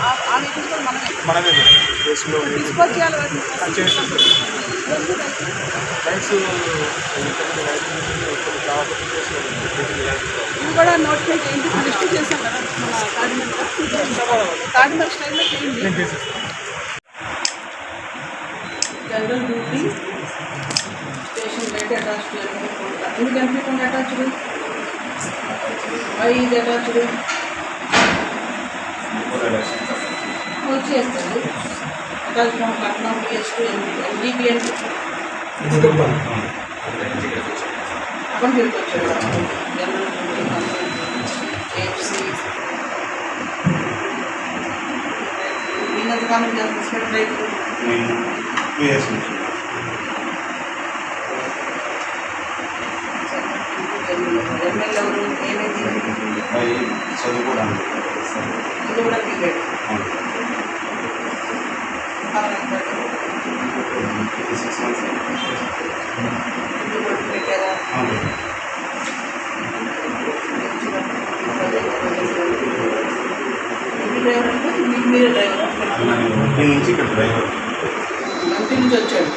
ఆ వెహికల్స్ కూడా మనమే డిస్పోజ్ చేయాలి. ఇవి కూడా నోటిఫై చేయండి. లిస్ట్ చేశాం కదా మన కాకినాడ స్టైల్లో చేయండి. General duty station date attached ఎందుకు ఎంపీ అటాచ్డ్ ఐదు అటాచ్డ్ వచ్చేస్తుంది. అటాచ్డ్ కట్నం పిఎస్టీ ఎన్డీపీఎన్ అకౌంట్ వచ్చాడు. జనరల్ డ్యూటీ ఏఎఫ్సి దీని స్పెషల్ రైతు ఎమ్మెల్యే ఎవరు ఏమైంది చదువుకోవడానికి దిగాడు. పెట్టారా డ్రైవర్ అంటే మీరే డ్రైవరా? నుంచి ఇక్కడ డ్రైవర్ ఇంటి నుంచి వచ్చాడు.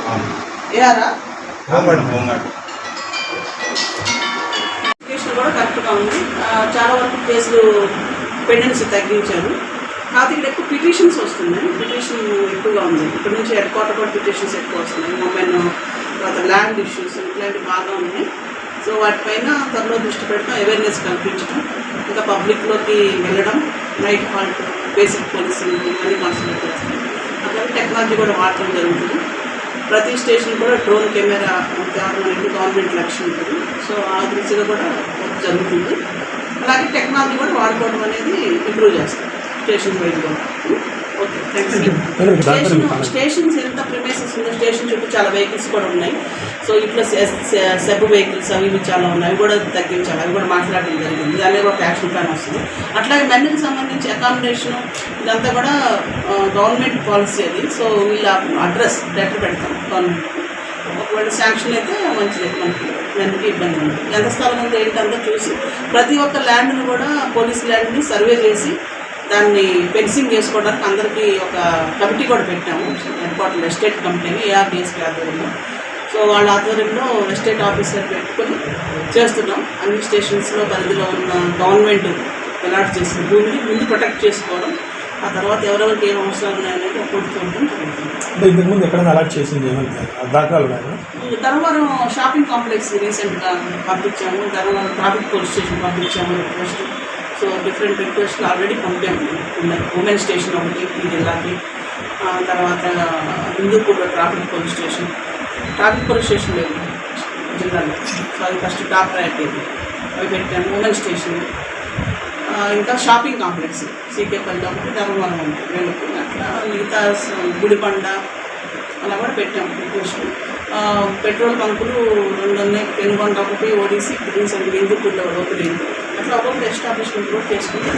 ఏఆరా ఎడ్యుకేషన్ కూడా కరెక్ట్గా ఉంది. చాలా వరకు కేసులు పెండెన్సీ తగ్గించారు. కాకపోతే ఇక్కడ ఎక్కువ పిటిషన్స్ వస్తున్నాయి. పిటిషన్ ఎక్కువగా ఉంది. ఇక్కడ నుంచి హెడ్ క్వార్టర్ కూడా పిటిషన్స్ ఎక్కువ వస్తున్నాయి. మొబైల్ తర్వాత ల్యాండ్ ఇష్యూస్ ఇట్లాంటివి బాగా ఉన్నాయి. సో వాటిపైన త్వరలో దృష్టి పెట్టడం, అవేర్నెస్ కల్పించడం, ఇంకా పబ్లిక్లోకి వెళ్ళడం, నైట్ హాల్ట్, బేసిక్ పోలీసింగ్ అన్నీ కాన్సన్ట్రేట్ చేస్తాం. అట్లాగే టెక్నాలజీ కూడా వాడటం జరుగుతుంది. ప్రతి స్టేషన్ కూడా డ్రోన్ కెమెరా అనేది గవర్నమెంట్ లక్ష్యం ఉంటుంది. సో ఆ దృష్టిగా కూడా జరుగుతుంది. అలాగే టెక్నాలజీ కూడా వాడుకోవడం అనేది ఇంప్రూవ్ చేస్తాం స్టేషన్ వైజ్ కూడా. Okay, thanks. స్టేషన్స్ ఎంత ప్రిమైసెస్ ఉందో స్టేషన్ చుట్టూ చాలా వెహికల్స్ కూడా ఉన్నాయి. సో ఇట్లా సెబ్ వెహికల్స్ అవి ఇవి చాలా ఉన్నాయి. అవి కూడా తగ్గించాలి. అవి కూడా మాట్లాడడం జరిగింది. దాని ఒక యాక్షన్ ప్లాన్ వస్తుంది. అట్లాగే మెన్కి సంబంధించి అకామిడేషన్ ఇదంతా కూడా గవర్నమెంట్ పాలసీ అది. సో వీళ్ళ అడ్రస్ లెటర్ పెడతాం గవర్నమెంట్. ఒకవేళ శాంక్షన్ అయితే మంచిది, మనకి మెన్కి ఇబ్బంది ఉంది. ఎంత స్థలం ఉందో ఏంటంతా చూసి ప్రతి ఒక్క ల్యాండ్ని కూడా పోలీస్ ల్యాండ్ని సర్వే చేసి దాన్ని ఫెన్సింగ్ చేసుకోవడానికి అందరికీ ఒక కమిటీ కూడా పెట్టాము. హెడ్ క్వార్టర్ ఎస్టేట్ కమిటీని ఏఆర్డిఎస్పీ ఆధ్వర్యంలో. సో వాళ్ళ ఆధ్వర్యంలో ఎస్టేట్ ఆఫీసర్ పెట్టుకొని చేస్తున్నాం. అన్ని స్టేషన్స్లో పరిధిలో ఉన్న గవర్నమెంట్ అలాట్ చేసిన భూమిని ముందు ప్రొటెక్ట్ చేసుకోవడం, ఆ తర్వాత ఎవరెవరికి ఏం అవసరాలు ఉన్నాయనేది ఒక్కటి చూడటం జరుగుతుంది. ఇంతకుముందు ఎక్కడ అలాట్ చేసింది ధర్మవరం షాపింగ్ కాంప్లెక్స్ రీసెంట్గా పంపించాము. ధర్మవరం ట్రాఫిక్ పోలీస్ స్టేషన్ పంపించాము రిక్వెస్ట్. సో డిఫరెంట్ రిక్వెస్ట్లు ఆల్రెడీ పంపాము. ఉమెన్ స్టేషన్ ఒకటి ఈ జిల్లాకి, తర్వాత హిందూపూర్లో ట్రాఫిక్ పోలీస్ స్టేషన్ లేదు జిల్లాలో. సో అది ఫస్ట్ టాప్ ప్రయారిటీ అవి పెట్టాము. ఉమెన్ స్టేషన్, ఇంకా షాపింగ్ కాంప్లెక్స్ సీకేపల్లి ఒకటి, ధర్మవరం ఒకటి, వీళ్ళకి అట్లా మిగతా గుడిబండ అలా కూడా పెట్టాము రిక్వెస్ట్. పెట్రోల్ బంకులు 2 ఉన్నాయి. పెనుగొండ ఒకటి, ఓడిసి రీసెంట్గా హిందూపూర్లో ఒకటి. అట్లా ఒక్కొక్క ఎస్టాబ్లిష్మెంట్ కూడా చేసుకుంటాం.